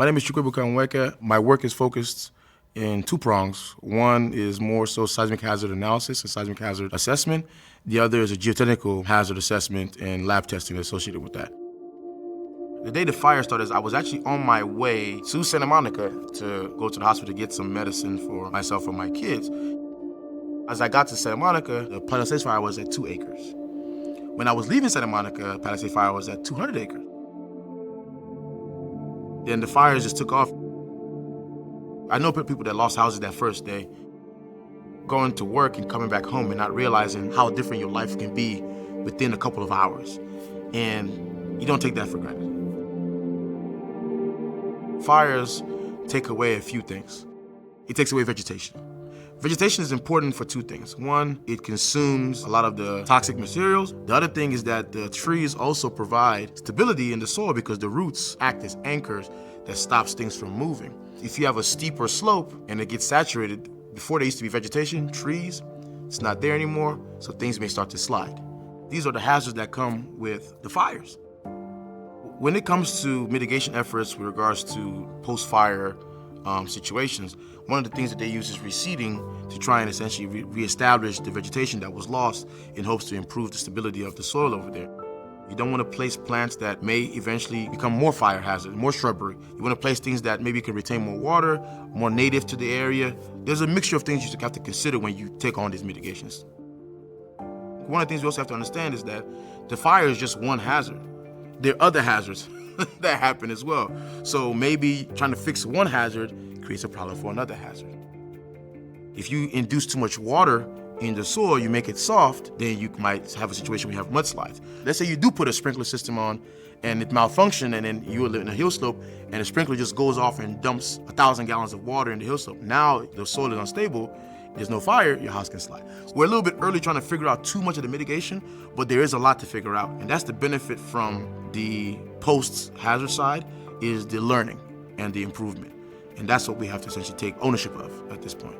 My name is Chukwuebuka Nweke. My work is focused in two prongs. One is more so seismic hazard analysis and seismic hazard assessment. The other is a geotechnical hazard assessment and lab testing associated with that. The day the fire started, I was actually on my way to Santa Monica to go to the hospital to get some medicine for myself and my kids. As I got to Santa Monica, the Palisades fire was at 2 acres. When I was leaving Santa Monica, Palisades fire was at 200 acres. Then the fires just took off. I know people that lost houses that first day, going to work and coming back home and not realizing how different your life can be within a couple of hours. And you don't take that for granted. Fires take away a few things. It takes away vegetation. Vegetation is important for two things. One, it consumes a lot of the toxic materials. The other thing is that the trees also provide stability in the soil because the roots act as anchors that stops things from moving. If you have a steeper slope and it gets saturated, before there used to be vegetation, trees, it's not there anymore, so things may start to slide. These are the hazards that come with the fires. When it comes to mitigation efforts with regards to post-fire situations, one of the things that they use is reseeding to try and essentially reestablish the vegetation that was lost in hopes to improve the stability of the soil over there. You don't want to place plants that may eventually become more fire hazard, more shrubbery. You want to place things that maybe can retain more water, more native to the area. There's a mixture of things you have to consider when you take on these mitigations. One of the things we also have to understand is that the fire is just one hazard. There are other hazards that happen as well. So maybe trying to fix one hazard creates a problem for another hazard. If you induce too much water in the soil, you make it soft, then you might have a situation where you have mudslides. Let's say you do put a sprinkler system on and it malfunctions, and then you live in a hill slope and the sprinkler just goes off and dumps 1,000 gallons of water in the hill slope. Now the soil is unstable, there's no fire, your house can slide. We're a little bit early trying to figure out too much of the mitigation, but there is a lot to figure out. And that's the benefit from the post-hazard side, is the learning and the improvement. And that's what we have to essentially take ownership of at this point.